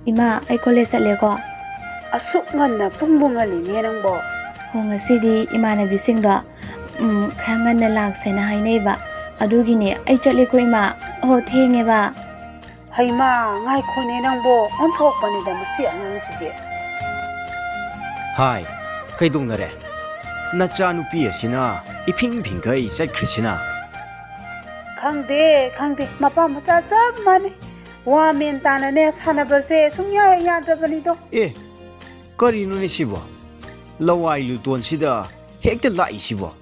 Ima, ay college chatleko. Asuk nganna pungbu ngalini nangbo. Ho ngasidi imanabisingga khara nganna laksena hainaiba. Adugini ay chatleko ima. Ho thengeba. Haima ngai khone nangbo onthokpani da masi angangsidi. Hai, kaidongnare. Nachanupi asina iping-pingkai chatkhrisina. Khangde mapa macha chap mane. Wa men tanane sanabase sungya yadabani do. Karino ni sibo? Lawai luton sida hekta lai sibo.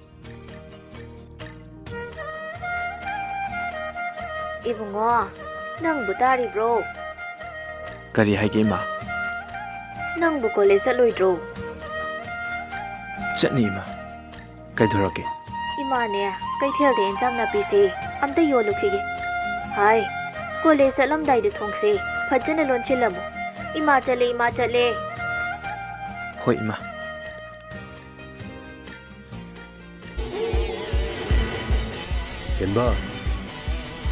Ibungo, nangbu taribro. Kari haige ma? Nangbu college chatloidro. Chatni ma. Kaidorake? Imane, kaithelde enjang napise amta yolukhige. Hai, college chatlamdaide thongse phajana lonchilamu. Ima chale. Hoi ma. Kenba,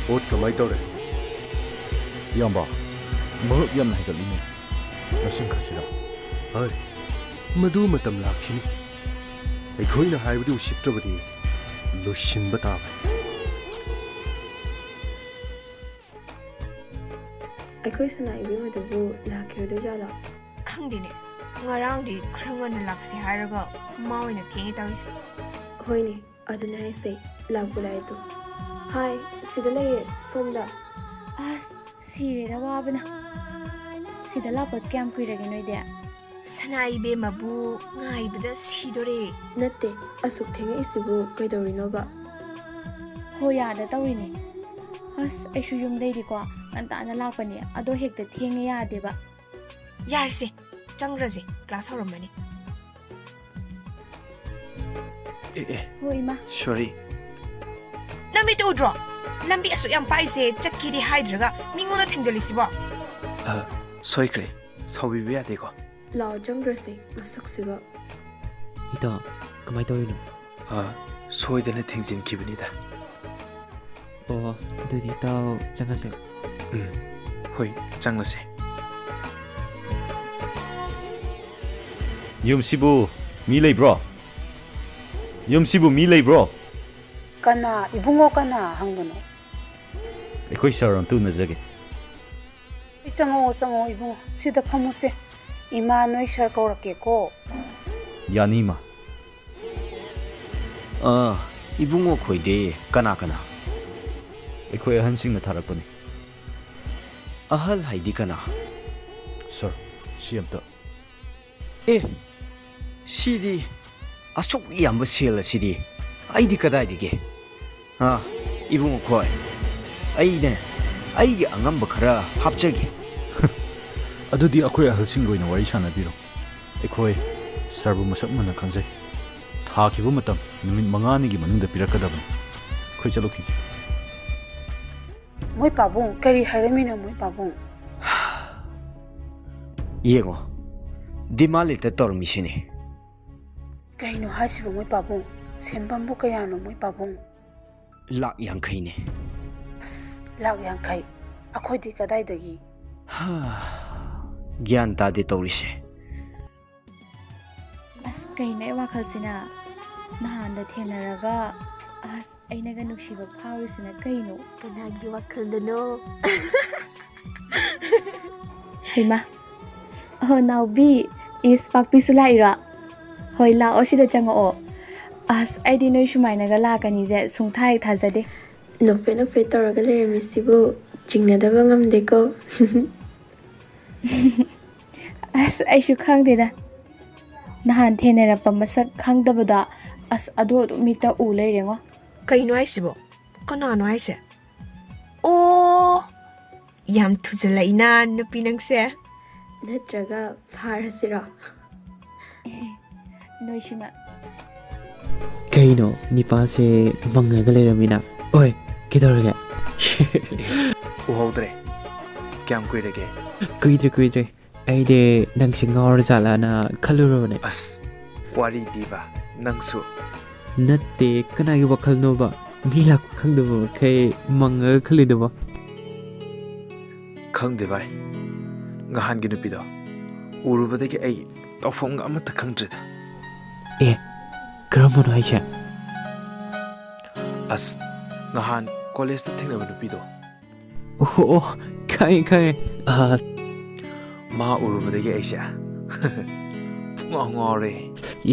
pot kamai tore. Yamba, mahuk yam nahi kalini. Nasing khasira. Hai, madu matam lakhini. Ekhoi na haibadu sitrabadi lushin bata. Ekhoi sana ibi madabu lakhirdo jala. Khangdine. Ngarangdi khrangan laksi haraga mawina thengi tawisi. Hoine, aduna haise lagbulai tu. Hai, sidalaye somda. As, sireda wabana. Sida lapot kyam kuirage noide. Sanai be mabu ngai bada sidore. Natte, asuk thenga isibu kaidorino ba. Ho yada tawrini. As, aishu yumdaidi ko antana lakpani ado hekta thenga yadeba. Yarse. Changrase class horamani. Ho ima. Sorry. Nami to draw. Lambi asu yam paise chatkidi haidraga mingona thenjalisiba. Soikre. Saubibi yadeko. Lao jangrase masaksiga. Ita, kamay tawino? Soidana thingjin kibinida. Oh, dudi itaw changase. Hoi, changlase. Yumsibu mi leibro. Yumsibu mi leibro. Kana ibungo kana hangbono. Ekhoi saram tu nazage. Chango ibungo sida phamuse. Ima noi sar kaurake ko. Yanima. Ibungo khoide kana. Ekhoi ahansingna tharakpani. Ahal haidi kana. Sir, CMta. Sidi asuk yamba sel sidi. Aidi kadai dige. Ibungo khoi. Aine aigi angamba khara hapchagi. Adudi akhoi ahalsinggoina wari sanabiro. Ekhoi sarbu masak manna khangjai. Thakiba matam numit 5 gi manungda pirakadabani. Khoi chaloki. Moi pabung kari haramina moi pabung. Yengo. Dimali te tormisini. Kaino hasiba moi pabung. Sembambu kayano moi pabung. Lak yang khaine. Lak yang khai. Akhoi di kadai dagi. Gyan ta de torise. As kaina wakhalsina. Nahanda thenaraga as ainaga nuksiba phaurisina kaino. Kanagi wakhaldano. Haima. Oh now B is pakpi sulaira. Hoi la osida chango. As I didn't know shumainaga lakani je sungthai thajade. Nokfe toraga leremisibu jingnadaba ngamdeko. As I should khangdeda. Nahan thenarapa masak khangdabada as ado mita u leirengo. Kaino aisibo? Kanano aise? Oh, yam thujalaina nupi nangse. Natraga farasira. Noishima. Kaino, nipa se mangaga leramina. Oi, kidorage? Uhodre. Kyam kuirage? Kuidre. Aide nangsi ngawar jala na khalurone. Wari diba nangsu. Natte kanagi wakal no ba. Mila ko khangdaba kay mangaga khalidoba. Khangde bai. ngahangi nupido urubadagi ai tawfamga amata khangdrida ꯑꯦ ꯀꯔꯝꯕꯅꯣ ꯍꯥꯏꯁꯦ as ngahan college ta thingnaba nupido ꯑꯣ ꯑꯣ ꯈꯪꯉꯦ ꯈꯪꯉꯦ ma urubadagi aisha ngore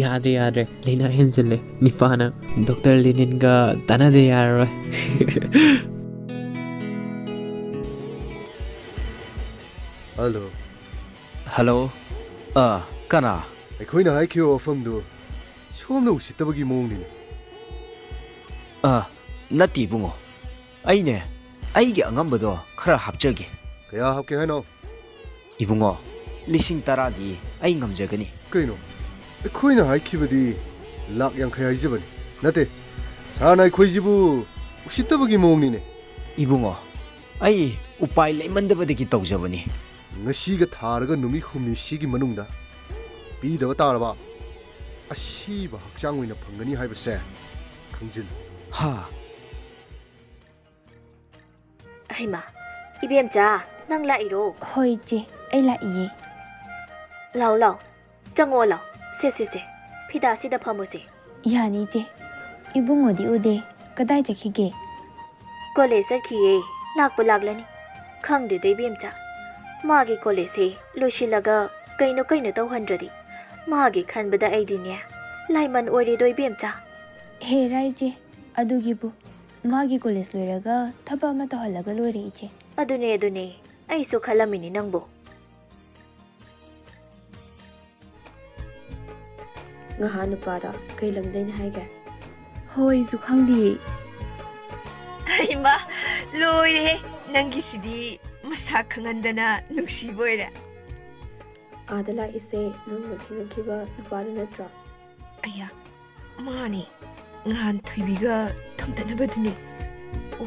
ꯌꯥꯗ꯭ꯔꯦ ꯌꯥꯗ꯭ꯔꯦ ꯂꯩꯅꯥ ꯍꯦꯟꯖꯤꯜꯂꯦ ꯅꯤꯄꯥꯅ doctor ꯂꯦꯅꯤꯟꯒ ꯇꯥꯟꯅꯗꯦ ꯌꯥꯔꯔꯣꯏ ꯍꯜꯂꯣ ꯍꯜꯂꯣ ꯀꯅꯥ ꯑꯩꯈꯣꯏꯅ ꯍꯥꯏꯈꯤꯕ ꯋꯥꯐꯝꯗꯨ ꯁꯣꯝꯅ ꯎꯁꯤꯠꯇꯕꯒꯤ ꯃꯑꯣꯡꯅꯤꯅꯦ ꯅꯠꯇꯦ ꯏꯕꯨꯡꯉꯣ ꯑꯩꯅꯦ ꯑꯩꯒꯤ ꯑꯉꯝꯕꯗꯣ ꯈꯔ ꯍꯥꯞꯆꯒꯦ ꯀꯌꯥ ꯍꯥꯞꯀꯦ ꯍꯥꯏꯅꯣ 이붕어 10,000디 ꯑꯩ ꯉꯝꯖꯒꯅꯤ ꯀꯩꯅꯣ ꯑꯩꯈꯣꯏꯅ ꯍꯥꯏꯈꯤꯕꯗꯤ ꯂꯥꯛ 50 ꯍꯥꯏꯖꯕꯅꯤ ꯅꯠꯇꯦ ꯁꯥꯔꯅ ꯑꯩꯈꯣꯏꯁꯤꯕꯨ ꯎꯁꯤꯠꯇꯕꯒꯤ ꯃꯑꯣꯡꯅꯤꯅꯦ 이붕어 ꯑꯩ 우파이 ꯂꯩꯃꯟꯗꯕꯗꯒꯤ ꯇꯧꯖꯕꯅꯤ ꯉꯁꯤꯒ ꯊꯥꯔꯒ ꯅꯨꯃꯤꯠ 8ꯅꯤ ꯁꯤꯒꯤ ꯃꯅꯨꯡꯗ ꯄꯤꯗꯕ ꯇꯥꯔꯕ ꯑꯁꯤꯕ ꯍꯛꯆꯥꯡ ꯑꯣꯏꯅ ꯐꯪꯒꯅꯤ ꯍꯥꯏꯕꯁꯦ ꯈꯪꯖꯤꯜꯂꯨ 하 ꯍꯩꯃꯥ 이뱀자 ꯅꯪ ꯂꯥꯛꯏꯔꯣ ꯍꯣꯏ ꯏꯆꯦ ꯑꯩ ꯂꯥꯛꯏꯌꯦ ꯂꯥꯎ ꯂꯥꯎ ꯆꯪꯉꯣ ꯂꯥꯎ ꯁꯦ ꯐꯤꯗꯥꯁꯤꯗ ꯐꯝꯃꯨꯁꯦ ꯌꯥꯅꯤ ꯏꯆꯦ ꯏꯕꯨꯡꯉꯣꯗꯤ ꯎꯗꯦ ꯀꯗꯥꯏ ꯆꯠꯈꯤꯒꯦ ꯀꯣꯂꯦꯖ ꯆꯠꯈꯤꯌꯦ ꯂꯥꯛꯄ ꯂꯥꯛꯂꯅꯤ ꯈꯪꯗꯦꯗ ꯏꯕꯦꯝꯆꯥ ꯃꯥꯒꯤ ꯀꯣꯂꯦꯖꯁꯦ ꯂꯣꯏꯁꯤꯜꯂꯒ ꯀꯩꯅꯣ ꯇꯧꯍꯟꯗ꯭ꯔꯗꯤ ꯃꯥꯒꯤ ꯈꯟꯕꯗ ꯑꯩꯗꯤꯅꯦ ꯂꯥꯏꯃꯟ ꯑꯣꯏꯔꯦꯗꯣ ꯏꯕꯦꯝꯆꯥ ꯍꯦꯔꯥ ꯏꯆꯦ ꯑꯗꯨꯒꯤꯕꯨ ꯃꯥꯒꯤ ꯀꯣꯂꯦꯖ ꯂꯣꯏꯔꯒ ꯊꯕꯛ ꯑꯃ ꯇꯧꯍꯜꯂꯒ ꯂꯣꯏꯔꯦ ꯏꯆꯦ ꯑꯗꯨꯅꯦ ꯑꯩꯁꯨ ꯈꯜꯂꯝꯃꯤꯅꯤ ꯅꯪꯕꯨ ꯉꯍꯥ ꯅꯨꯄꯥꯗꯣ ꯀꯩ ꯂꯝꯗꯩꯅ ꯍꯥꯏꯒꯦ ꯍꯣꯏꯁꯨ ꯈꯪꯗꯤꯌꯦ ꯏꯃꯥ ꯂꯣꯏꯔꯦ ꯅꯪꯒꯤꯁꯤꯗꯤ ꯃꯁꯥ ꯈꯪꯍꯟꯗꯅ ꯅꯨꯡꯁꯤꯕ ꯑꯣꯏꯔꯦ ꯑꯥꯗ ꯂꯥꯛꯏꯁꯦ ꯅꯪꯅ ꯊꯦꯡꯅꯈꯤꯕ ꯅꯨꯄꯥꯗꯨ ꯅꯠꯇ꯭ꯔꯣ ꯑꯌꯥ ꯃꯥꯅꯤ ꯉꯍꯥꯟ ꯊꯣꯏꯕꯤꯒ ꯊꯝꯇꯅꯕꯗꯨꯅꯤ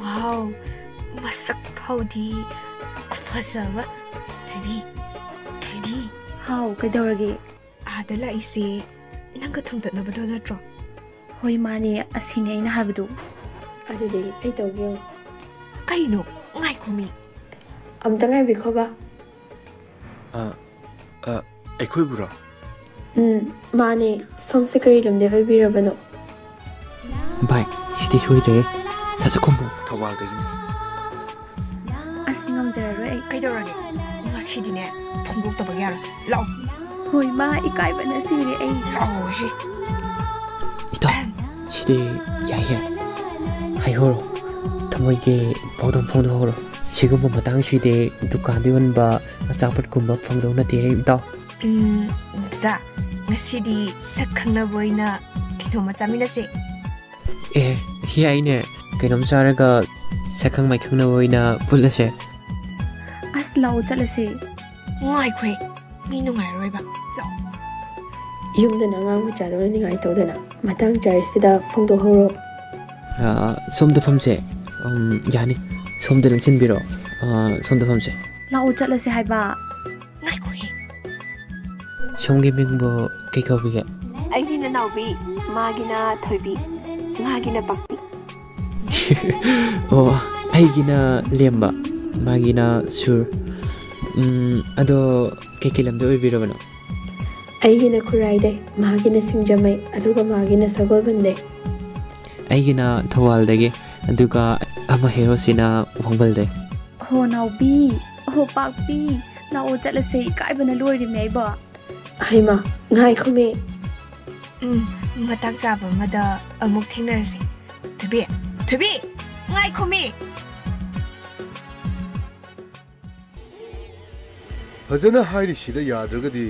ꯋꯥꯎ ꯃꯁꯛ ꯐꯥꯎꯗꯤ ꯐꯖꯕ ꯊꯣꯏꯕꯤ ꯍꯥꯎ ꯀꯩꯗꯧꯔꯒꯦ ꯑꯥꯗ ꯂꯥꯛꯏꯁꯦ ꯅꯪꯒ ꯊꯝꯇꯅꯕꯗꯣ ꯅꯠꯇ꯭ꯔꯣ ꯍꯣꯏ ꯃꯥꯅꯦ ꯑꯁꯤꯅꯦ ꯑꯩꯅ ꯍꯥꯏꯕꯗꯨ ꯑꯗꯨꯗꯤ ꯑꯩ ꯇꯧꯒꯦ ꯀꯩꯅꯣ ꯉꯥꯏꯈꯣꯃꯤ ꯑꯝꯇ ꯉꯥꯏꯕꯤꯈꯣꯕ ꯑꯩꯈꯣꯏꯕꯨꯔꯣ ꯃꯥꯅꯦ ꯁꯣꯝꯁꯦ ꯀꯔꯤ ꯂꯝꯗꯩ ꯑꯣꯏꯕꯤꯔꯕꯅꯣ ꯚꯥꯏ ꯁꯤꯗꯤ ꯁꯣꯏꯗ꯭ꯔꯦ ꯁꯠ ꯈꯨꯝꯃꯨ ꯊꯧꯕꯥꯜꯗꯒꯤꯅꯤ ꯑꯁ ꯉꯝꯖꯔꯔꯣꯏ ꯑꯩ ꯀꯩꯗꯧꯔꯒꯦ ꯉꯁꯤꯗꯤꯅꯦ ꯐꯣꯡꯗꯣꯛꯇꯕ ꯌꯥꯔꯣꯏ ꯂꯥꯛꯑꯣ ꯍꯣꯏ ꯃꯥ ꯏꯀꯥꯏꯕꯅ ꯁꯤꯔꯦ ꯑꯩ ꯂꯥꯛꯑꯣꯍꯦ ꯏꯇꯥꯎ ꯁꯤꯗꯤ ꯌꯥꯏ ꯍꯥꯏꯍꯧꯔꯣ ꯊꯃꯣꯏꯒꯤ ꯄꯥꯎꯗꯝ ꯐꯣꯡꯗꯣꯛꯍꯧꯔꯣ ꯁꯤꯒꯨꯝꯕ ꯃꯇꯥꯡꯁꯤꯗꯤ ꯗꯨꯀꯥꯟꯗ ꯌꯣꯟꯕ ꯑꯆꯥꯄꯣꯠꯀꯨꯝꯕ ꯐꯣꯡꯗꯧ ꯅꯠꯇꯦ ꯏꯇꯥꯎ ꯗꯗꯥ ꯉꯁꯤꯗꯤ ꯁꯛ ꯈꯪꯅꯕ ꯑꯣꯏꯅ ꯀꯩꯅꯣꯝꯃ ꯆꯥꯃꯤꯟꯅꯁꯦ ꯑꯦ ꯌꯥꯏꯅꯦ ꯀꯩꯅꯣꯝ ꯆꯥꯔꯒ ꯁꯛꯈꯪ ꯃꯥꯏꯈꯪꯅꯕ ꯑꯣꯏꯅ ꯄꯨꯜꯂꯁꯦ ꯑꯁ ꯂꯥꯛꯑꯣ ꯆꯠꯂꯁꯦ ꯉꯥꯏꯈꯣꯏ ꯃꯤ ꯅꯨꯡꯉꯥꯏꯔꯣꯏꯕ ꯂꯥꯛꯑꯣ ꯌꯨꯝꯗꯅ ꯑꯉꯥꯡ ꯃꯆꯥꯗꯧꯅ ꯅꯤꯡꯉꯥꯏ ꯇꯧꯗꯅ ꯃꯇꯥꯡ ꯆꯥꯔꯤꯁꯤꯗ ꯐꯣꯡꯗꯣꯛꯍꯧꯔꯣ ꯁꯣꯝꯗ ꯐꯝꯁꯦ ꯌꯥꯅꯤ ꯁꯣꯝꯗ ꯂꯪꯁꯤꯟꯕꯤꯔꯣ ꯁꯣꯝꯗ ꯐꯝꯁꯦ ꯂꯥꯛꯑꯣ ꯆꯠꯂꯁꯦ ꯍꯥꯏꯕ ꯉꯥꯏꯈꯣꯍꯦ ꯁꯣꯝꯒꯤ ꯃꯤꯡꯕꯨ ꯀꯩ ꯀꯧꯕꯤꯒꯦ ꯑꯩꯒꯤ ꯅꯅꯥꯎꯕꯤ ꯃꯥꯒꯤꯅ ꯊꯣꯏꯕꯤ ꯃꯥꯒꯤꯅ ꯄꯥꯛꯄꯤ ꯑꯣ ꯑꯩꯒꯤꯅ ꯂꯦꯝꯕ ꯃꯥꯒꯤꯅ ꯁꯨꯔ ꯑꯗꯣ ꯀꯩꯀꯩ ꯂꯝꯗ ꯑꯣꯏꯕꯤꯔꯕꯅꯣ ꯑꯩꯒꯤꯅ ꯈꯨꯔꯥꯏꯗꯩ ꯃꯥꯒꯤꯅ ꯁꯤꯡꯖꯃꯩ ꯑꯗꯨꯒ ꯃꯥꯒꯤꯅ ꯁꯒꯣꯜꯕꯟꯗꯩ ꯑꯩꯒꯤꯅ ꯊꯧꯕꯥꯜꯗꯒꯤ ꯑꯗꯨꯒ ꯑꯃ ꯍꯦꯔꯣꯁꯤꯅ ꯋꯥꯡꯕꯜꯗꯩ ꯍꯣ ꯅꯥꯎꯕꯤ ꯍꯣ ꯄꯥꯛꯄꯤ ꯂꯥꯛꯑꯣ ꯆꯠꯂꯁꯦ ꯏꯀꯥꯏꯕꯅ ꯂꯣꯏꯔꯤꯃꯦ ꯑꯩꯕꯣ ꯍꯩꯃꯥ ꯉꯥꯏꯈꯣꯃꯦ ꯃꯇꯥꯡ ꯆꯥꯕ ꯑꯃꯗ ꯑꯃꯨꯛ ꯊꯦꯡꯅꯔꯁꯦ ꯊꯣꯏꯕꯤ ꯉꯥꯏꯈꯣꯃꯤ ꯐꯖꯅ ꯍꯥꯏꯔꯤꯁꯤꯗ ꯌꯥꯗ꯭ꯔꯒꯗꯤ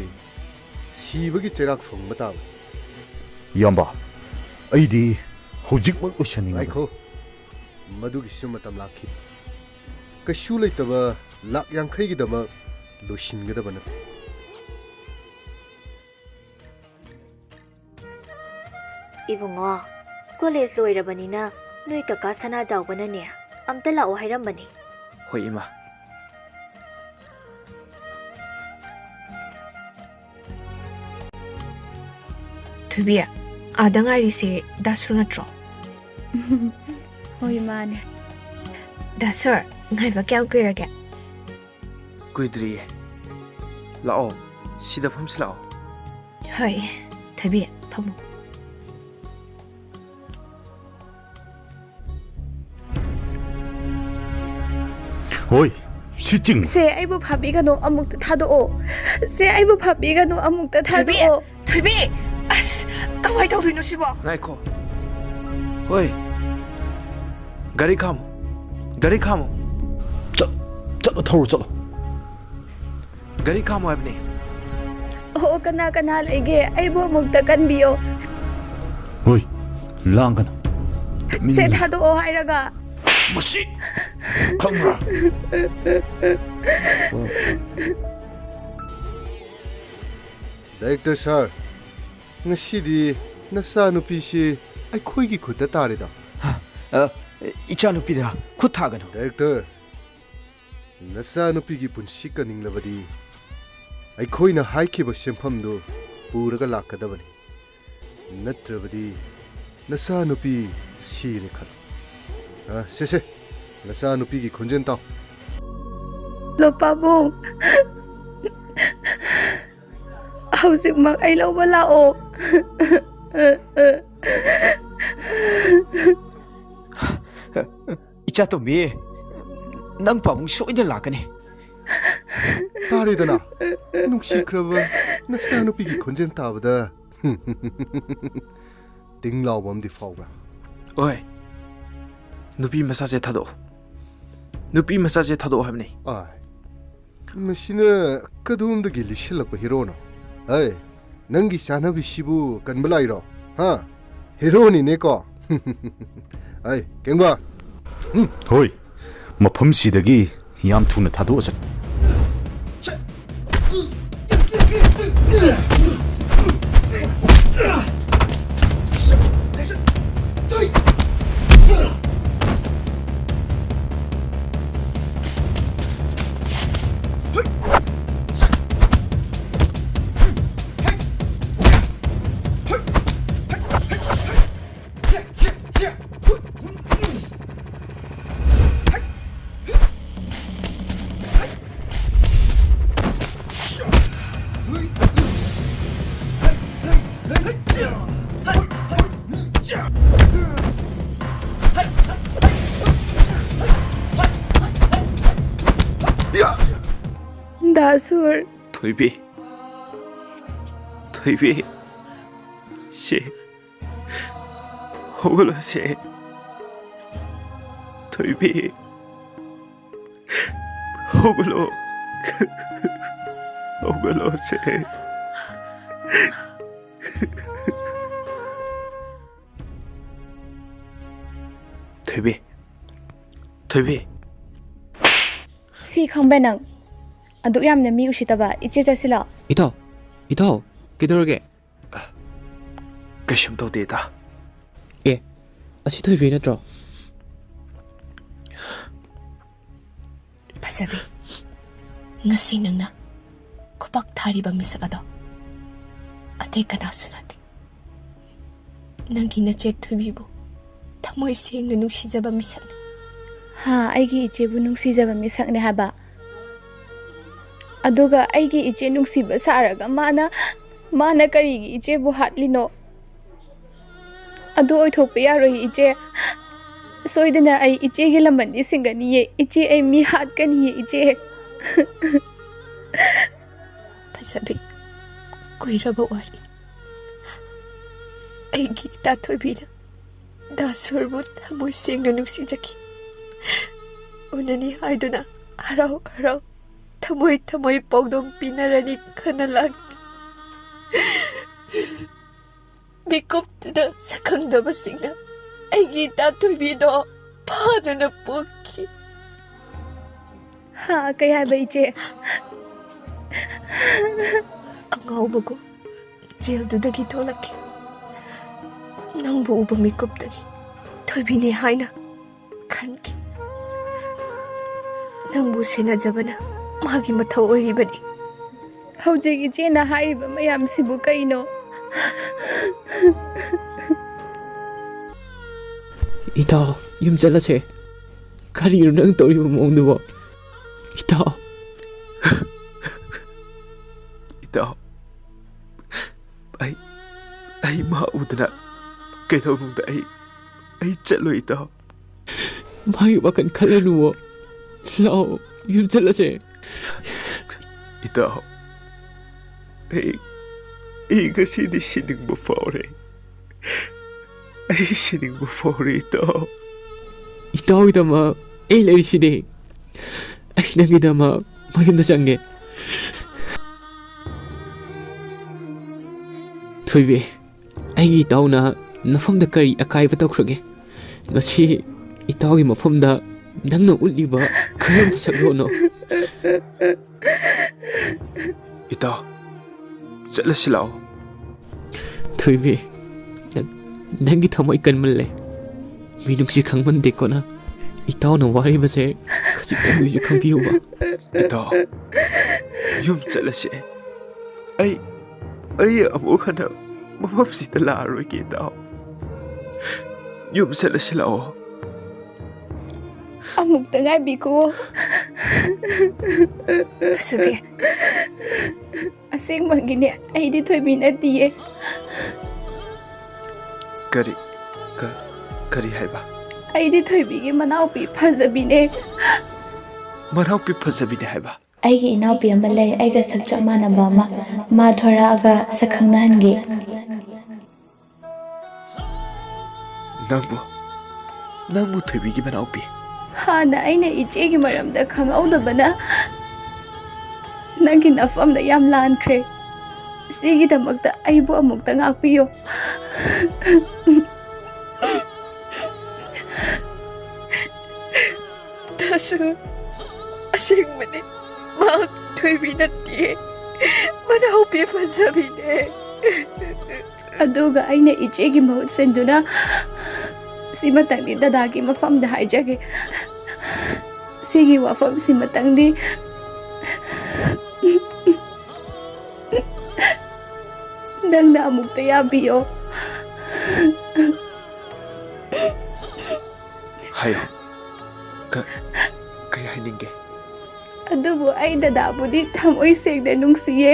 ꯁꯤꯕꯒꯤ ꯆꯩꯔꯥꯛ ꯐꯪꯕ ꯇꯥꯕ ꯏꯌꯥꯝꯕ ꯑꯩꯗꯤ ꯍꯧꯖꯤꯛꯃꯛ ꯂꯣꯏꯁꯟꯅꯤꯡꯉꯤ ꯉꯥꯏꯈꯣ ꯃꯗꯨꯒꯤꯁꯨ ꯃꯇꯝ ꯂꯥꯛꯈꯤ ꯀꯩꯁꯨ ꯂꯩꯇꯕ ꯂꯥꯛ 50ꯒꯤꯗꯃꯛ ꯂꯣꯏꯁꯤꯟꯒꯗꯕ ꯅꯠꯇꯦ ꯏꯕꯨꯡꯉꯣ ꯀꯣꯂꯦꯖ ꯂꯣꯏꯔꯕꯅꯤꯅ ꯅꯣꯏ ꯀꯀꯥ ꯁꯅꯥꯖꯥꯎꯕꯅꯅꯦ ꯑꯝꯇ ꯂꯥꯛꯑꯣ ꯍꯥꯏꯔꯝꯕꯅꯤ ꯍꯣꯏ ꯏꯃꯥ ꯊꯣꯏꯕꯤ ꯑꯥꯗ ꯉꯥꯏꯔꯤꯁꯦ ꯗꯥꯁꯨꯔ ꯅꯠꯇ꯭ꯔꯣ ꯍꯣꯏ ꯃꯥꯅꯦ ꯗꯥꯁꯨꯔ ꯉꯥꯏꯕ ꯀꯌꯥꯝ ꯀꯨꯏꯔꯒꯦ ꯀꯨꯏꯗ꯭ꯔꯤꯌꯦ ꯂꯥꯛꯑꯣ ꯁꯤꯗ ꯐꯝꯁꯤ ꯂꯥꯛꯑꯣ ꯍꯣꯏ ꯊꯣꯏꯕꯤ ꯐꯝꯃꯨ ꯍꯣꯏ 시징 세 아이부 파비가노 아묵다 타도오 세 아이부 파비가노 아묵다 타도오ꯊꯣꯏꯕꯤ ꯑꯁ ꯀꯃꯥꯏ ꯇꯧꯗꯣꯏꯅꯣ ꯁꯤꯕꯣ ꯉꯥꯏꯈꯣ ꯍꯣꯏ ꯒꯥꯔꯤ ꯈꯥꯝꯃꯣ ꯒꯥꯔꯤ ꯈꯥꯝꯃꯣ ꯆꯠꯂꯣ ꯊꯧꯔꯣ ꯆꯠꯂꯣ ꯒꯥꯔꯤ ꯈꯥꯝꯃꯣ ꯍꯥꯏꯕꯅꯤ 오 그나 그나 레게 아이부 아묵다 간비요 ꯍꯣꯏ ꯂꯥꯡꯒꯅꯨ 세 타도오 하이라가 ꯃꯁꯤ ꯈꯪꯕ꯭ꯔꯥ 다이렉터 ꯁꯥꯔ ꯉꯁꯤꯗꯤ ꯅꯆꯥꯅꯨꯄꯤꯁꯤ ꯑꯩꯈꯣꯏꯒꯤ ꯈꯨꯠꯇ ꯇꯥꯔꯦꯗ 이차누피다 굿하가노. 다이렉터 ꯅꯆꯥꯅꯨꯄꯤꯒꯤ ꯄꯨꯟꯁꯤ ꯀꯟꯅꯤꯡꯂꯕꯗꯤ ꯑꯩꯈꯣꯏꯅ ꯍꯥꯏꯈꯤꯕ ꯁꯦꯟꯐꯝꯗꯨ ꯄꯨꯔꯒ ꯂꯥꯛꯀꯗꯕꯅꯤ ꯅꯠꯇ꯭ꯔꯕꯗꯤ ꯅꯆꯥꯅꯨꯄꯤ ꯁꯤꯔꯦ ꯈꯜꯂꯣ ꯁꯦ ꯅꯆꯥꯅꯨꯄꯤꯒꯤ ꯈꯣꯟꯖꯦꯜ ꯇꯥꯎ 로빠봉 hꯧꯖꯤꯛꯃꯛ ꯑꯩ ꯂꯧꯕ ꯂꯥꯛꯑꯣ 이차또미 ꯅꯪ ꯄꯥꯕꯨꯡ ꯁꯣꯏꯗꯅ ꯂꯥꯛꯀꯅꯤ. ꯇꯥꯔꯦꯗꯅ ꯅꯨꯡꯁꯤꯈ꯭ꯔꯕ ꯅꯆꯥꯅꯨꯄꯤꯒꯤ ꯈꯣꯟꯖꯦꯜ ꯇꯥꯕꯗ ꯇꯤꯡ ꯂꯥꯎꯕ ꯑꯃꯗꯤ ꯐꯥꯎꯕ꯭ꯔꯥ? ꯍꯣꯏ 누비 마사지 타도 누비 마사지 타도 하면 아, machine kadumdagi lisilakpa hero no. Hey, nangi sanabi shibu kanbalairo. Ha, hero ni neko. Hey, 갱봐. ꯍꯣꯏ ꯃꯐꯝꯁꯤꯗꯒꯤ ꯌꯥꯝ ꯊꯨꯅ ꯊꯥꯗꯣꯛꯑꯁꯤ 다술 토이비 시 호글로 시 토이비 호글로 시 토이비 ꯁꯤ ꯈꯪꯕ꯭ꯔꯥ ꯅꯪ ꯑꯗꯨꯛ ꯌꯥꯝꯅ ꯃꯤ ꯎꯁꯤꯠꯇꯕ 이제 ꯆꯠꯁꯤꯂꯣ 이타오 그대로게 그심 도대다 예 아시 토이비 너트로 파사비 ngasi nangna kupak thariba misagado ate kanasu nate nangi nache thubibo thamoi sengna nungsijaba misakne 하 아이기 이제부 눅시자바 미삭네 하바 아두가 아이기 이제 눅시바 사라가 마나 그리기 이제부 핫리노 아두 오이톡바 야로이 이제 소이드나 아이 이제기 람만디 싱가니예 이제 아이 미 핫가니예 이제 파사비 kuiraba wari aigi tatoibina dasurbu thamoi sengna nuksijaki unani haiduna harau thamoi pogdom pinarani khanalak mikupda sakangdaba singna aigi tatoibido padana pokki 하 kaya ba 이제 angaubago jaildudagi tholaki nangbu uba mikupdagi thoibini haina khanki nangbu senajabana magi mathau oiribani hꯧꯖꯤꯛ 이제나 하이바 ꯃꯌꯥꯝꯁꯤꯕꯨ ꯀꯩꯅꯣ 이타오 윰 잘라세 가리로 능 떠리고 먹는거 이타오 ꯏꯇꯥꯎ ꯑꯩ ꯃꯥ ꯎꯗꯅ ꯀꯩꯗꯧꯅꯨꯡꯗ ꯑꯩ ꯆꯠꯂꯣꯏ ꯏꯇꯥꯎ ꯃꯥꯒꯤ ꯋꯥꯈꯜ ꯈꯜꯂꯅꯨꯋꯣ ꯂꯥꯛꯑꯣ ꯌꯨꯝ ꯆꯠꯂꯁꯦ ꯏꯇꯥꯎ ꯑꯩ ꯉꯁꯤꯗꯤ ꯁꯤꯅꯤꯡꯕ ꯐꯥꯎꯔꯦ ꯑꯩ ꯁꯤꯅꯤꯡꯕ ꯐꯥꯎꯔꯦ ꯏꯇꯥꯎ ꯏꯇꯥꯎꯒꯤꯗꯃꯛ ꯑꯩ ꯂꯩꯔꯤꯁꯤꯗꯤ ꯑꯩ ꯅꯪꯒꯤꯗꯃꯛ ꯃꯌꯨꯝꯗ ꯆꯪꯒꯦ ꯊꯣꯏꯕꯤ ꯑꯩꯒꯤ ꯏꯇꯥꯎꯅ ꯅꯐꯝꯗ ꯀꯔꯤ ꯑꯀꯥꯏꯕ ꯇꯧꯈ꯭ꯔꯒꯦ ꯉꯁꯤ ꯏꯇꯥꯎꯒꯤ ꯃꯐꯝꯗ ꯅꯪꯅ ꯎꯠꯂꯤꯕ ꯀꯔꯝꯕ ꯁꯛꯂꯣꯟꯅꯣ ꯏꯇꯥꯎ ꯆꯠꯂꯁꯤ ꯂꯥꯛꯑꯣ ꯊꯣꯏꯕꯤ ꯅꯪꯒꯤ ꯊꯃꯣꯏ ꯀꯟꯃꯜꯂꯦ ꯃꯤꯅꯨꯡꯁꯤ ꯈꯪꯃꯟꯗꯦꯀꯣꯅ ꯏꯇꯥꯎꯅ ꯋꯥꯔꯤꯕꯁꯦ ꯈꯖꯤꯛꯇꯪꯗꯁꯨ ꯈꯪꯕꯤꯌꯨꯕ ꯏꯇꯥꯎ ꯌꯨꯝ ꯆꯠꯂꯁꯤ ꯑꯩ ꯑꯃꯨꯛ ꯍꯟꯅ ꯃꯐꯝꯁꯤꯗ ꯂꯥꯛꯑꯔꯣꯏꯒꯦ ꯏꯇꯥꯎ ꯌꯨꯝ ꯆꯠꯂꯁꯤ ꯂꯥꯛꯑꯣ ꯑꯃꯨꯛꯇ ꯉꯥꯏꯕꯤꯈꯣ ꯐꯖꯕꯤ ꯑꯁꯦꯡꯕꯒꯤꯅꯦ ꯑꯩꯗꯤ ꯊꯣꯏꯕꯤ ꯅꯠꯇꯤꯌꯦ ꯀꯔꯤ ꯍꯥꯏꯕ ꯑꯩꯗꯤ ꯊꯣꯏꯕꯤꯒꯤ ꯃꯅꯥꯎꯄꯤ ꯐꯖꯕꯤꯅꯦ ꯃꯅꯥꯎꯄꯤ ꯐꯖꯕꯤꯅꯦ ꯍꯥꯏꯕ ꯑꯩꯒꯤ ꯏꯅꯥꯎꯄꯤ ꯑꯃ ꯂꯩ ꯑꯩꯒ ꯁꯛ ꯆꯞ ꯃꯥꯟꯅꯕ ꯑꯃ ꯃꯥ ꯊꯣꯔꯛꯑꯒ ꯁꯛ ꯈꯪꯅꯍꯟꯒꯦ ꯅꯪꯕꯨ ꯊꯣꯏꯕꯤꯒꯤ ꯃꯅꯥꯎꯄꯤ ꯍꯥꯟꯅ ꯑꯩꯅ ꯏꯆꯦꯒꯤ ꯃꯔꯝꯗ ꯈꯪꯍꯧꯗꯕꯅ ꯅꯪꯒꯤ ꯅꯐꯝꯗ ꯌꯥꯝ ꯂꯥꯟꯈ꯭ꯔꯦ ꯁꯤꯒꯤꯗꯃꯛꯇ ꯑꯩꯕꯨ ꯑꯃꯨꯛꯇ ꯉꯥꯛꯄꯤꯌꯣ 다수 아생만에 막 되비났디에 만아오비 반사비네 ꯑꯗꯨꯒ ꯑꯩꯅ ꯏꯆꯦꯒꯤ ꯃꯍꯨꯠ ꯁꯤꯟꯗꯨꯅ ꯁꯤꯃꯇꯪꯗꯤ ꯗꯗꯥꯒꯤ ꯃꯐꯝꯗ ꯍꯥꯏꯖꯒꯦ ꯁꯤꯒꯤ ꯋꯥꯐꯝꯁꯤꯃꯇꯪꯗꯤ ꯅꯪꯅ ꯑꯃꯨꯛꯇ ꯌꯥꯕꯤꯌꯣ 하여 그야 하는 게 ꯑꯗꯨꯕꯨ ꯑꯩ ꯗꯗꯥꯕꯨꯗꯤ ꯊꯃꯣꯏ ꯁꯦꯡꯅ ꯅꯨꯡꯁꯤꯌꯦ